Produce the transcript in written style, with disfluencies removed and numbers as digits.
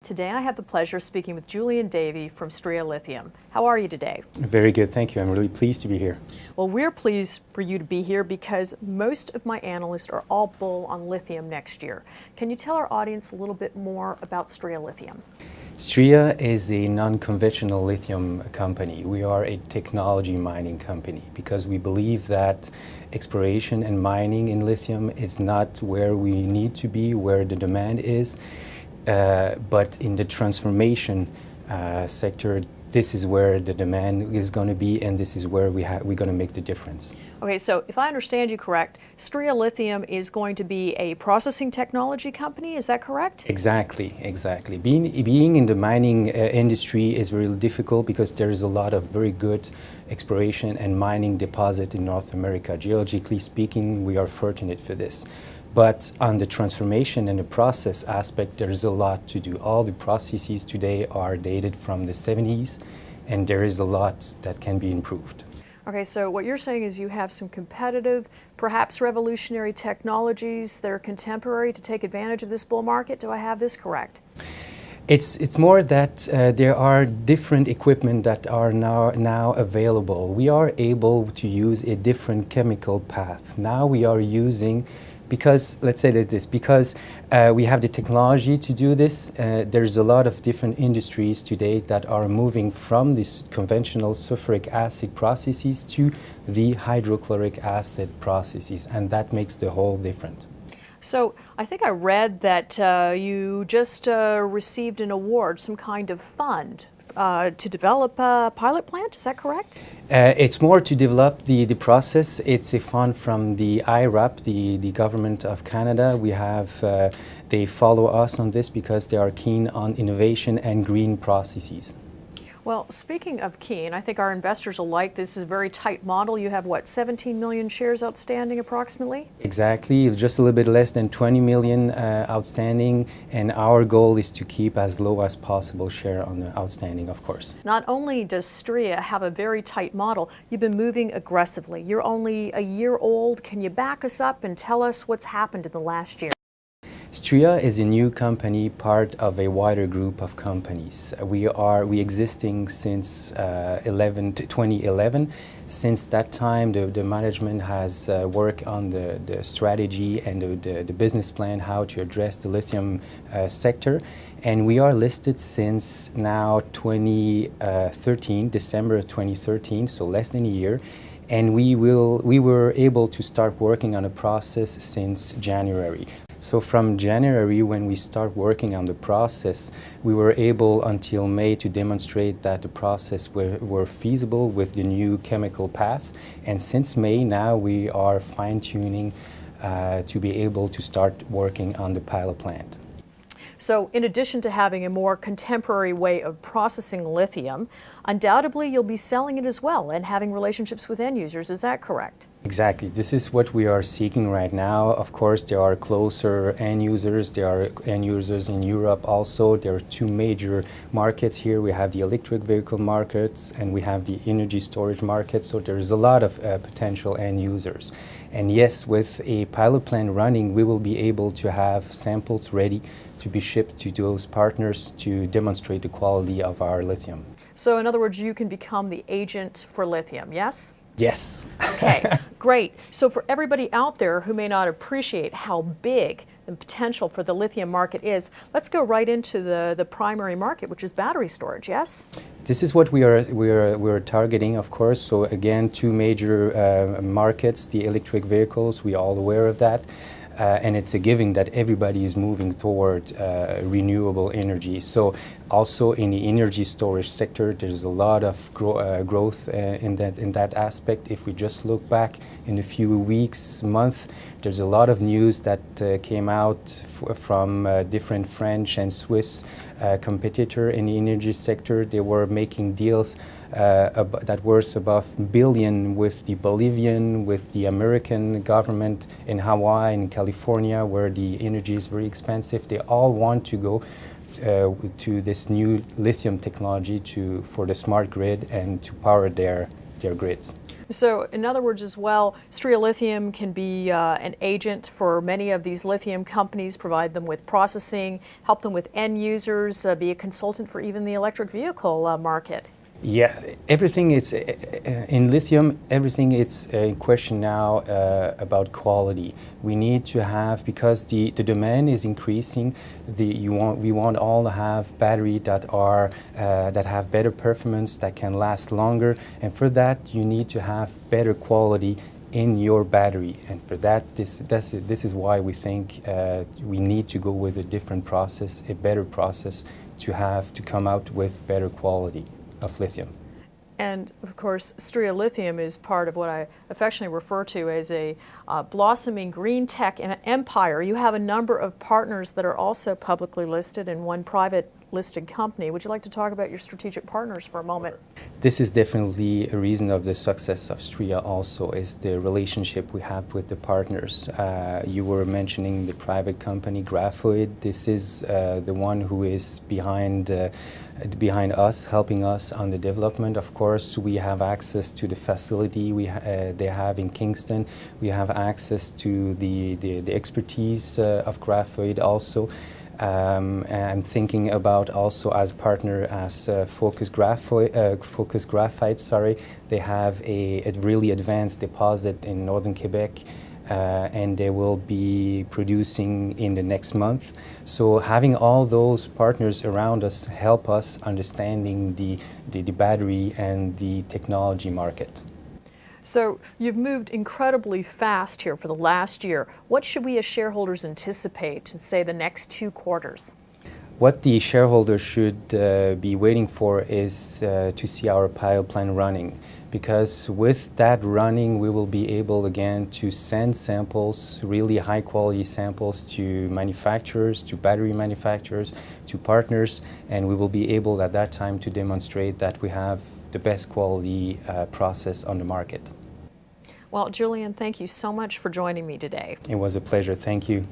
Today I have the pleasure of speaking with Julien Davy from Stria Lithium. How are you today? Very good, thank you. I'm really pleased to be here. Well, we're pleased for you to be here because most of my analysts are all bull on lithium next year. Can you tell our audience a little bit more about Stria Lithium? Stria is a non-conventional lithium company. We are a technology mining company because we believe that exploration and mining in lithium is not where we need to be, where the demand is. But in the transformation sector, this is where the demand is going to be, and this is where we're going to make the difference. Okay, so if I understand you correct, Stria Lithium is going to be a processing technology company, is that correct? Exactly. Being in the mining industry is really difficult because there is a lot of very good exploration and mining deposit in North America. Geologically speaking, we are fortunate for this. But on the transformation and the process aspect, there's a lot to do. All the processes today are dated from the 70s, and there is a lot that can be improved. Okay, so what you're saying is you have some competitive, perhaps revolutionary technologies that are contemporary to take advantage of this bull market. Do I have this correct? It's more that there are different equipment that are now available. We are able to use a different chemical path. Now we are using, because, let's say that this, because we have the technology to do this, there's a lot of different industries today that are moving from these conventional sulfuric acid processes to the hydrochloric acid processes, and that makes the whole different. So I think I read that you just received an award, some kind of fund to develop a pilot plant, is that correct? It's more to develop the process. It's a fund from the IRAP, the government of Canada. We have, they follow us on this because they are keen on innovation and green processes. Well, speaking of keen, I think our investors will like this. This is a very tight model. You have, what, 17 million shares outstanding approximately? Exactly, just a little bit less than 20 million outstanding, and our goal is to keep as low as possible share on the outstanding, of course. Not only does Stria have a very tight model, you've been moving aggressively. You're only a year old. Can you back us up and tell us what's happened in the last year? Stria is a new company, part of a wider group of companies. We existing since 2011. Since that time, the management has worked on the strategy and the business plan, how to address the lithium sector. And we are listed since now 2013, December 2013, so less than a year. And we were able to start working on a process since January. So from January, when we start working on the process, we were able until May to demonstrate that the process were feasible with the new chemical path. And since May now, we are fine-tuning to be able to start working on the pilot plant. So in addition to having a more contemporary way of processing lithium, undoubtedly you'll be selling it as well and having relationships with end users. Is that correct? Exactly. This is what we are seeking right now. Of course, there are closer end users. There are end users in Europe also. There are two major markets here. We have the electric vehicle markets and we have the energy storage market. So there's a lot of potential end users. And yes, with a pilot plant running, we will be able to have samples ready to be shipped to those partners to demonstrate the quality of our lithium. So in other words, you can become the agent for lithium, yes? Yes. Okay, great. So for everybody out there who may not appreciate how big the potential for the lithium market is, let's go right into the primary market, which is battery storage, yes? This is what we're targeting, of course. So again, two major markets, the electric vehicles, we're all aware of that. And it's a given that everybody is moving toward renewable energy. So also in the energy storage sector, there's a lot of growth in that aspect. If we just look back in a few weeks, month, there's a lot of news that came out from different French and Swiss competitor in the energy sector. They were making deals that worth above billion with the Bolivian, with the American government in Hawaii and California, where the energy is very expensive. They all want to go to this new lithium technology for the smart grid and to power their grids. So in other words as well, Stria Lithium can be an agent for many of these lithium companies, provide them with processing, help them with end users, be a consultant for even the electric vehicle market. Yes, everything is in lithium. Everything is in question now about quality. We need to have, because the demand is increasing. We want all to have battery that are that have better performance, that can last longer, and for that you need to have better quality in your battery. And for that, this is why we think we need to go with a different process, a better process, to come out with better quality of lithium. And of course, Stria Lithium is part of what I affectionately refer to as a blossoming green tech empire. You have a number of partners that are also publicly listed and one private listed company. Would you like to talk about your strategic partners for a moment? This is definitely a reason of the success of Stria also, is the relationship we have with the partners. You were mentioning the private company Graphoid. This is the one who is behind us, helping us on the development. Of course, we have access to the facility they have in Kingston. We have access to the expertise of Graphoid also. I'm thinking about also as partner as Focus Graphite. Sorry, they have a really advanced deposit in northern Quebec. And they will be producing in the next month. So having all those partners around us help us understanding the battery and the technology market. So you've moved incredibly fast here for the last year. What should we as shareholders anticipate in, say, the next 2 quarters? What the shareholders should be waiting for is to see our pilot plant running, because with that running we will be able again to send samples, really high quality samples, to manufacturers, to battery manufacturers, to partners, and we will be able at that time to demonstrate that we have the best quality process on the market. Well, Julien, thank you so much for joining me today. It was a pleasure. Thank you.